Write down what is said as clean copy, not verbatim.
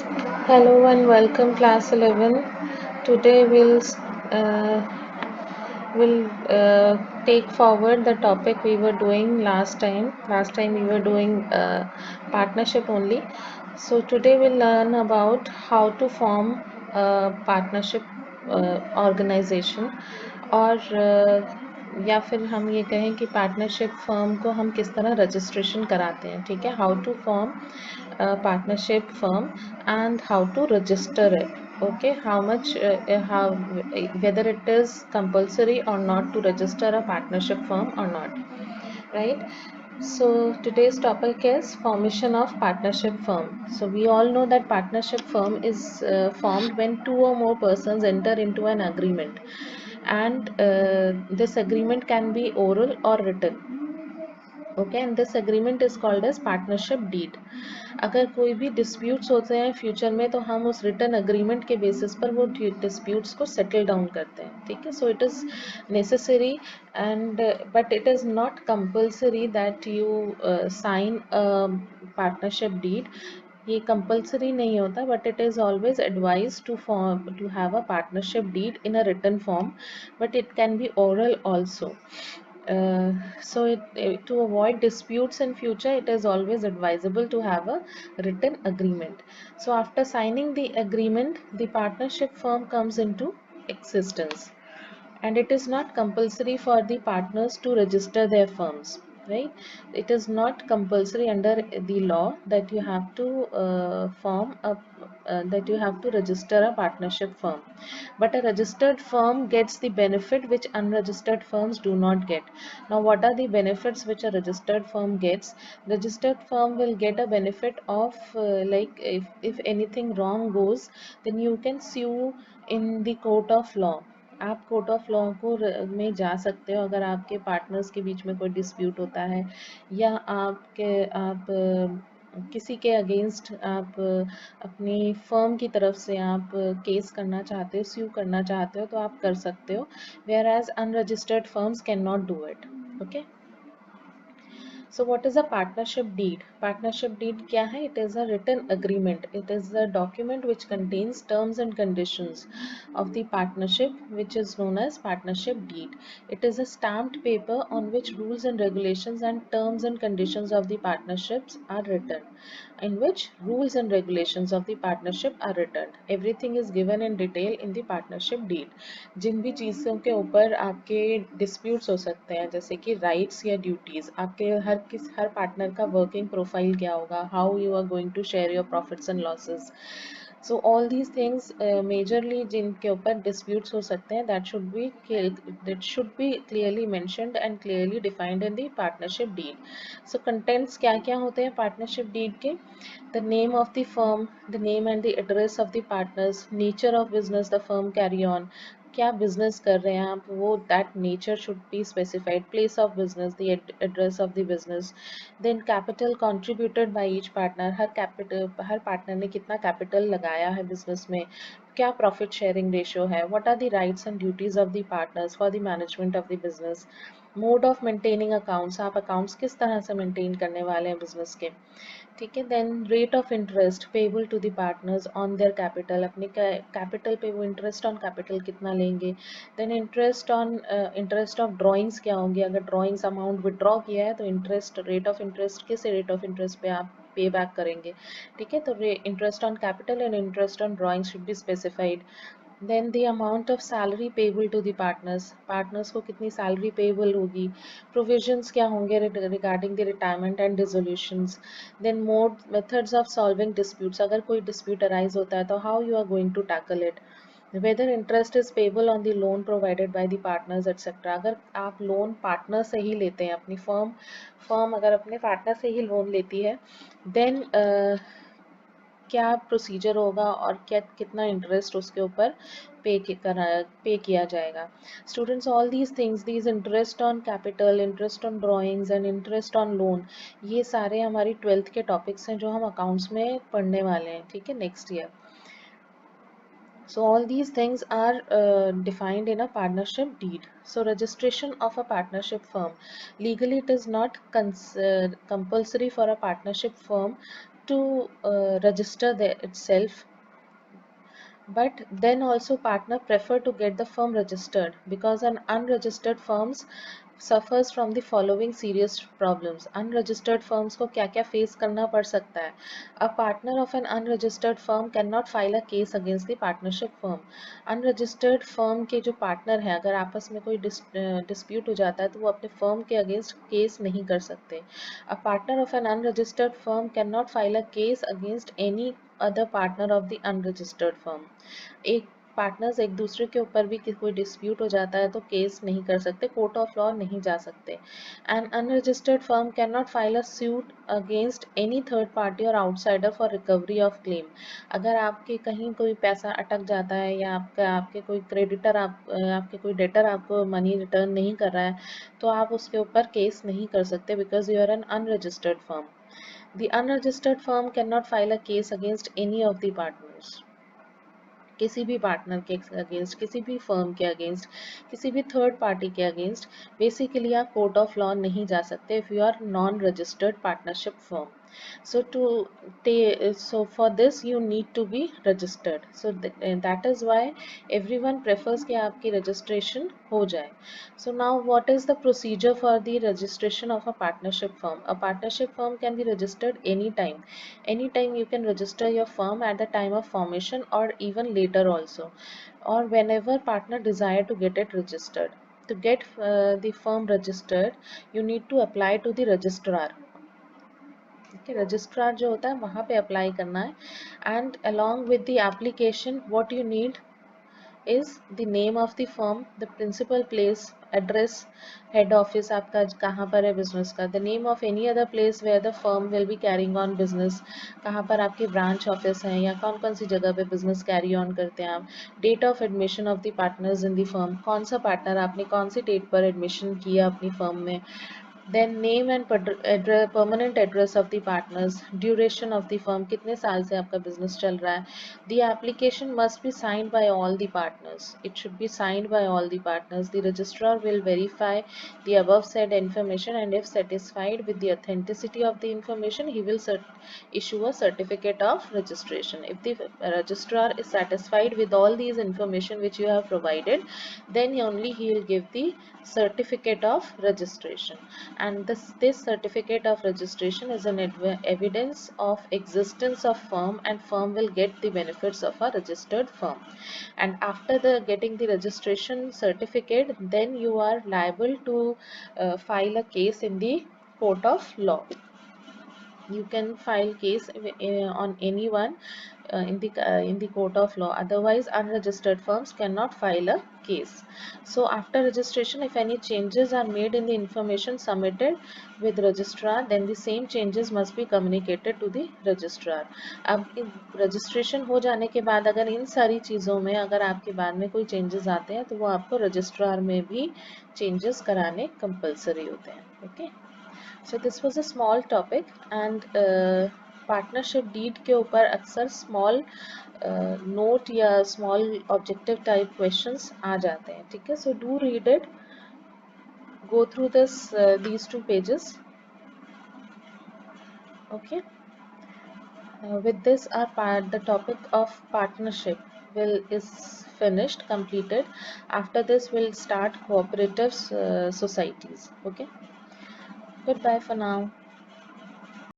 Hello and welcome class 11. Today we'll take forward the topic we were doing last time. Last time we were doing partnership only. So today we'll learn about how to form a partnership organization और या फिर हम ये कहें कि partnership firm को हम किस तरह रजिस्ट्रेशन कराते हैं. ठीक है, how to form partnership firm and how to register it. Okay, how whether it is compulsory or not to register a partnership firm or not, right? So today's topic is formation of partnership firm. So we all know that partnership firm is formed when two or more persons enter into an agreement, and this agreement can be oral or written. Okay, and this agreement is called as partnership deed. अगर कोई भी disputes होते हैं future में तो हम उस return agreement के बेसिस पर वो डिस्प्यूट्स को सेटल डाउन करते हैं. ठीक है, so it is necessary and but it is not compulsory that you sign partnership deed. ये कंपल्सरी नहीं होता, but it is always advise to have a partnership deed in a written form, but it can be oral also. To avoid disputes in future, it is always advisable to have a written agreement. So after signing the agreement, the partnership firm comes into existence, and it is not compulsory for the partners to register their firms, right? It is not compulsory under the law that you have to that you have to register a partnership firm, but a registered firm gets the benefit which unregistered firms do not get. Now what are the benefits which a registered firm gets? Registered firm will get a benefit of like if anything wrong goes, then you can sue in the court of law. आप court of law को में जा सकते हो अगर आपके partners के बीच में कोई डिस्प्यूट होता है, या आप किसी के अगेंस्ट आप अपनी फर्म की तरफ से आप केस करना चाहते हो, स्यू करना चाहते हो, तो आप कर सकते हो, whereas unregistered firms can not do it. Okay, so what is a partnership deed? Partnership deed क्या है? It is a written agreement. It is a document which contains terms and conditions of the partnership, which is known as partnership deed. It is a stamped paper on which rules and regulations and terms and conditions of the partnerships are written. In which rules and regulations of the partnership are written. Everything is given in detail in the partnership deed. जिन भी चीज़ों के ऊपर आपके disputes हो सकते हैं, जैसे कि राइट्स या ड्यूटीज़, आपके हर पार्टनर का वर्किंग प्रोफाइल क्या होगा, how you are going to share your profits and losses. So all these things majorly जिनके ऊपर disputes हो सकते हैं, that should be clearly mentioned and clearly defined in the partnership deed. So contents क्या क्या होते हैं partnership deed के? The name of the firm, the name and the address of the partners, nature of business the firm carry on, क्या business कर रहे हैं आप, वो that nature should be specified, place of business, the address of the business, then capital contributed by each partner, हर partner ने कितना capital लगाया है बिजनेस में, क्या प्रॉफिट शेयरिंग रेशियो है, what are the rights and duties of the partners for the management of the business, mode of maintaining accounts, आप accounts किस तरह से मेंटेन करने वाले हैं बिजनेस के. ठीक है, then rate of interest payable to the partners on their capital, अपने कैपिटल पे वो इंटरेस्ट ऑन कैपिटल कितना लेंगे. देन इंटरेस्ट ऑफ ड्राइंग्स क्या होंगे, अगर ड्राइंग्स अमाउंट विड्रॉ किया है तो इंटरेस्ट, रेट ऑफ इंटरेस्ट, किस रेट ऑफ इंटरेस्ट पे आप पे बैक करेंगे. ठीक है, तो interest on capital and interest on drawings should be specified. Then the amount of salary payable to the partners, partners को कितनी salary payable होगी, provisions क्या होंगे regarding the retirement and dissolutions, then methods of solving disputes, अगर कोई dispute arise होता है तो how you are going to tackle it, whether interest is payable on the loan provided by the partners etc. अगर आप loan partner से ही लेते हैं, अपनी फर्म अगर अपने पार्टनर से ही लोन लेती है, देन क्या प्रोसीजर होगा और क्या कितना इंटरेस्ट उसके ऊपर पे किया जाएगा. Students, all these things, these interest on capital, interest on drawings and interest on loan, ये सारे हमारी 12th के टॉपिक्स हैं जो हम अकाउंट्स में पढ़ने वाले हैं. ठीक है, next year. So all these things are defined in a partnership deed. So registration of a partnership firm. Legally, it is not compulsory for a partnership firm to register itself. But then also partner prefer to get the firm registered because an unregistered firms suffers from the following serious problems. Unregistered firms को क्या क्या face करना पड़ सकता है? A partner of an unregistered firm cannot file a case against the partnership firm. Unregistered firm के जो partner हैं अगर आपस में कोई dispute हो जाता है तो वो अपने firm के against case नहीं कर सकते. A partner of an unregistered firm cannot file a case against any other partner of the unregistered firm. एक पार्टनर्स एक दूसरे के ऊपर भी कोई डिस्प्यूट हो जाता है तो केस नहीं कर सकते, कोर्ट ऑफ लॉ नहीं जा सकते. And unregistered firm can not file a suit against any third party और outsider for recovery of claim. अगर आपके कहीं कोई पैसा अटक जाता है या आपके कोई क्रेडिटर आपके कोई डेटर आपको मनी रिटर्न नहीं कर रहा है तो आप उसके ऊपर केस नहीं कर सकते because you are an unregistered firm. The unregistered firm can not file a case against any of the partners. किसी भी पार्टनर के अगेंस्ट, किसी भी फर्म के अगेंस्ट, किसी भी थर्ड पार्टी के अगेंस्ट बेसिकली आप कोर्ट ऑफ लॉ नहीं जा सकते if you are non registered partnership firm. So so for this you need to be registered. So that is why everyone prefers कि आपकी registration हो जाए. So now what is the procedure for the registration of a partnership firm? A partnership firm can be registered anytime. Anytime you can register your firm at the time of formation or even later also, or whenever partner desire to get it registered. To get the firm registered, you need to apply to the registrar. Registrar जो होता है वहाँ पे apply करना है. And along with the application what you need is the name of the firm, the principal place, address, head office आपका कहाँ पर है बिजनेस का, the name of any other place where the firm will be carrying on business, कहाँ पर आपके branch office हैं या कौन कौन सी जगह पे बिजनेस कैरी ऑन करते हैं आप, date of admission of the partners in the firm, कौन सा पार्टनर आपने कौन सी डेट पर एडमिशन किया अपनी फर्म में, then name and permanent address of the partners, duration of the firm, कितने साल से आपका business चल रहा है. The application must be signed by all the partners. It should be signed by all the partners. The registrar will verify the above said information and if satisfied with the authenticity of the information, he will issue a certificate of registration. If the registrar is satisfied with all these information which you have provided, then only he will give the certificate of registration. And this certificate of registration is an evidence of existence of firm and firm will get the benefits of a registered firm. And after the getting the registration certificate, then you are liable to file a case in the court of law. You can file case on anyone in the court of law. Otherwise unregistered firms cannot file a case. So after registration, if any changes are made in the information submitted with registrar, then the same changes must be communicated to the registrar. अब registration हो जाने के बाद अगर इन सारी चीज़ों में अगर आपके बाद में कोई changes आते हैं तो वो आपको registrar में भी changes कराने compulsory होते हैं. Okay. So this was a small topic and partnership deed के ऊपर अक्सर स्मॉल नोट या स्मॉल ऑब्जेक्टिव टाइप क्वेश्चंस आ जाते हैं. ठीक है, so do read it, go through these 2 pages. Okay, with this the topic of partnership is finished, completed. After this we'll start cooperative societies. Okay, goodbye for now.